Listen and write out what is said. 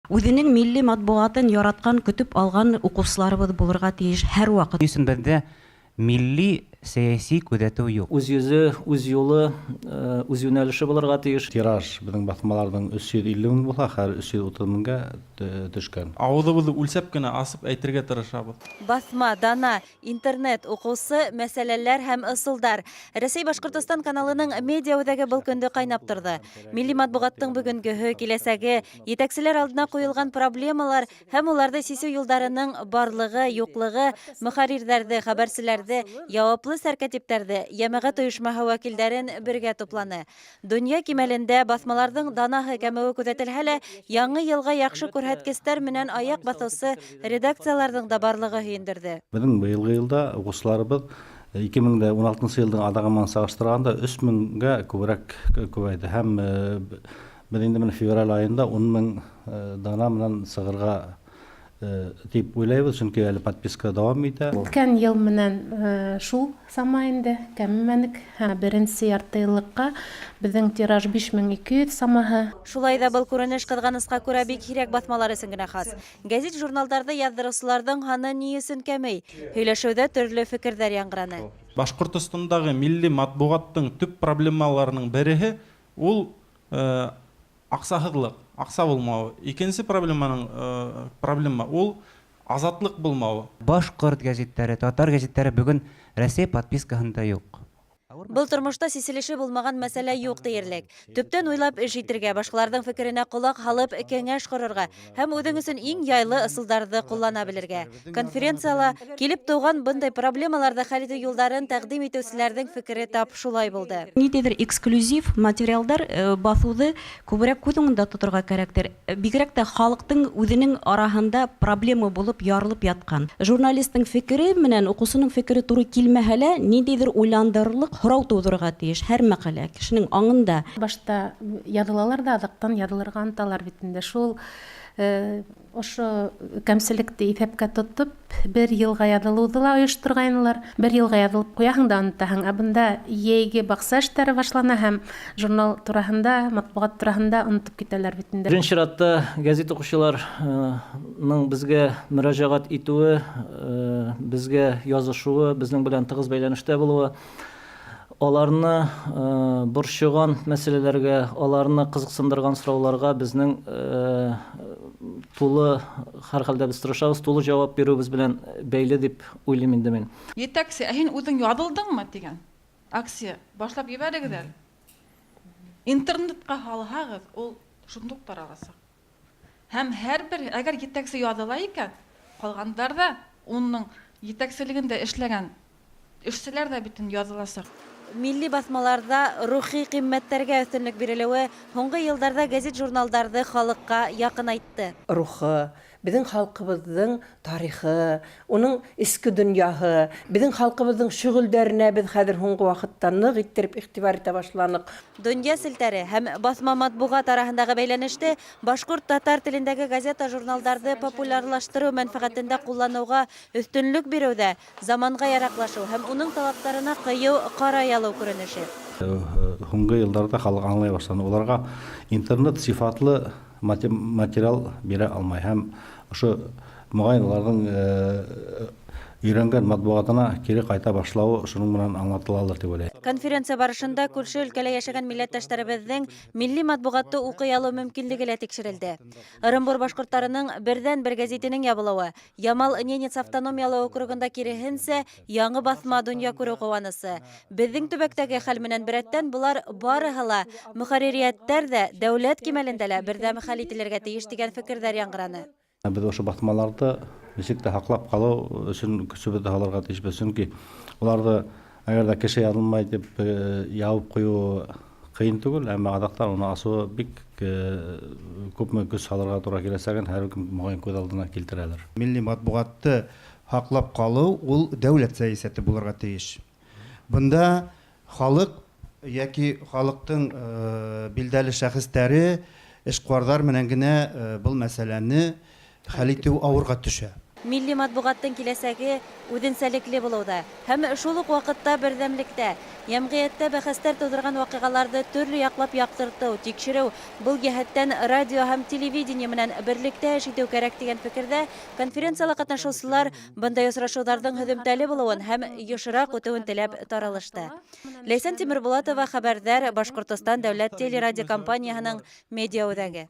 Үзенең милли матбугатын яраткан, көтеп алган укучыларыбыз булырга тиеш һәр вакыт. Өсөн бездә милли сәяси күзәтү юк. Үз йөзе, үз юлы, үз юнәлеше булырга тиеш. Тираж безнең басмаларның 350 мең була, һәр 330 меңгә төшкән. Авылыбызды үлсәп кенә асып әйтергә тырышабыз. Басма, дана, интернет укусы, мәсьәләләр һәм ысулдар. Рәсәй Башкортстан каналының медиа үҙәге был көнде кайнап торды. Милли матбугаттың бүгенгеһе, киләсәге, етәкселәр алдына куелган проблемалар һәм уларда сисү юлдарының барлыгы, юклыгы, мөхәррирҙәрҙе, хәбәрселәрҙе, яуаплы сәркәтиптәрҙе, йәмәғәт ойошмаһы вәкилдәрен бергә тупланы. Дөнья кимәлендә басмаларҙың данаһы кәмеүе күҙәтелһә лә, яңы йылға яҡшы күрһәткестәр менән аяҡ баҫыусы редакцияларҙың да барлығы һөйөндөрҙө. Безнең быелгы елда укучыларыбыз 2016 елдың адагы менән сагыштырганда 3 меңгә күбрәк күбәйде. Һәм без инде менә февраль айында 10 мең дана менән сыгырга дип уйлайбыз, чөнки әле подписка дәвам итә. Үткән ел менән шул сама инде кәмемәнек. Беренче яртыйлыкка безнең тираж 5200 самаһы. Шулай да был күренеш кызганычка күрә бик һирәк басмалар өсөн генә хас. Гәзит журналдарда яздырыусыларҙың һаны ни өсөн кәмей? Һөйләшеүҙә төрлө фекерҙәр яңғыраны. Башкортостандагы милли матбугаттың төп проблемаларының береһе ул аксаһыҙлык, акса булмауы. Икенсе проблема ул азатлык булмауы. Башҡорт гәзиттәре, татар гәзиттәре бөгөн Рәсәй подпискаһында юк. Был тормошта сиселеше булмаган мәсьәлә юк тиерлек. Төптән уйлап эш итергә, башкаларның фикеренә ҡолаҡ һалып кәңәш ҡорорға һәм үҙең өсөн иң яйлы ысулдарҙы ҡуллана белергә. Конференцияла килеп тыуған бындай проблемаларҙы хәл итеү юлдарын тәҡдим итеүселәрҙең фекере тап шулай булды. Ниндәйҙер эксклюзив материалдар баҫыуҙы күберәк күҙ уңында тоторға кәрәктер. Бигерәк тә халыҡтың үҙенең араһында проблема булып ярылып ятҡан. Журналистың фекере менән уҡыусының фекере туры килмәһә лә, ниндәйҙер уйландырырлык һорау тыуҙырырға тейеш һәр мәҡәлә кешенең аңында. Башта яҙылалар да аҙаҡтан яҙылырға ынталар бит инде. Шул ошо кәмселекте иҫәпкә тотоп, бер йылға яҙылыуҙы ла ойошторғайнылар. Бер йылға яҙылып ҡуяһың да онотаһың. Ә бында йәйге баҡса эштәре башлана һәм журнал тураһында, матбуғат тураһында унутып китәләр бит инде. Беренче чиратта гәзит укучыларның безгә мөрәжәғәт итүе, безгә язышыуы, безнең белән тығыз бәйләнештә булыуы, аларны борчыган мәсьәләләргә, аларны кызыксындырган сорауларга безнең тулы һәр хәлдә без тырышабыз, тулы җавап бирүебез белән бәйле дип уйлыйм инде мин. Етәксе, һин үҙең яҙылдыңмы дигән акция башлап ебәрегеҙ әле. Интернетҡа һалһағыҙ, ул шундуҡ тараласаҡ. Һәм һәр бер, әгәр етәксе яҙыла икән, ҡалғандар да уның етәкселегендә эшләгән эшселәр дә битен яҙыласаҡ. Милли басмаларда рухи ҡиммәттәргә өҫтөнлөк бирелеүе һуңғы йылдарҙа гәзит-журналдарҙы халыҡҡа яҡынайтты. Рухы, безнең халҡыбыҙҙың тарихы, уның эске донъяһы, безнең халҡыбыҙҙың шөғөлдәренә беҙ хәҙер һуңғы ваҡытта ныҡ иттереп иғтибар итә башланыҡ. Донъя селтәре һәм басма матбуғат араһындағы бәйләнеште башҡорт-татар телендәге газета-журналдарҙы популярлаштырыу мәнфәғәтендә ҡулланыуға өҫтөнлөк биреүҙә заманға яраҡлашыу һәм уның талаптарына ҡыйыу ҡарай алыу күренеше. Һуңғы йылдарда халыҡ аңлай башланы. Уларға интернет сифатлы материал бирә алмай. Һәм ошо моғайын уларҙың өйрәнгән матбуғатына кире ҡайта башлауы шуның менән аңлатылалыр дип уйлайым. Конференция барышында күрше өлкәлә йәшәгән милләттәштәребеҙҙең милли матбуғатты уҡый алыу мөмкинлеге лә тикшерелде. Ырымбур башҡорттарының берҙән-бер гәзитенең ябылыуы, Ямал-Ненец автономиялы округында киреһенсә яңы баҫма донъя күреү ҡыуанысы. Беҙҙең төбәктәге хәл менән берәттән булар барыһы ла, мөхәрририәттәр ҙә, дәүләт кимәлендә лә берҙәм хәл ителергә тейеш дигән фекерҙәр яңғыраны. Без ошо баҫмаларҙы нисек тә һаҡлап ҡалыу өсөн көсөбөҙҙө һалырға тейешбеҙ. Сөнки уларҙы әгәр ҙә кеше яҙылмай тип ябып ҡуйыу ҡыйын түгел, әммә аҙаҡтан уны асыуы бик күпме көс һалырға тура киләсәген һәр кем моғайын күҙ алдына килтерәлер. Милли матбуғатты һаҡлап ҡалыу ул дәүләт сәйәсәте булырға тейеш. Бында халыҡ яки халыҡтың билдәле шәхестәре, эшҡыуарҙар менән генә был мәсьәләне хәл итеү ауырға төшә. Милли матбугаттың киләсәге үҙенсәлекле булыуда һәм шул ук вакытта берҙәмлектә. Йәмғиәттә бәхәстәр тудырған ваҡиғаларҙы төрлө яҡлап яҡтыртыу, тикшереү, был йәһәттән радио һәм телевидение менән берлектә эш итеү кәрәк дигән фекерҙә конференцияла катнашыусылар бындай осрашыуҙарҙың һөҙөмтәле булыуын һәм йышыраҡ үтеүен теләп таралышты. Ләйсән Тимербулатова, Хәбәрҙәр, Башҡортостан дәүләт телерадиокомпанияһының медиа үҙәге.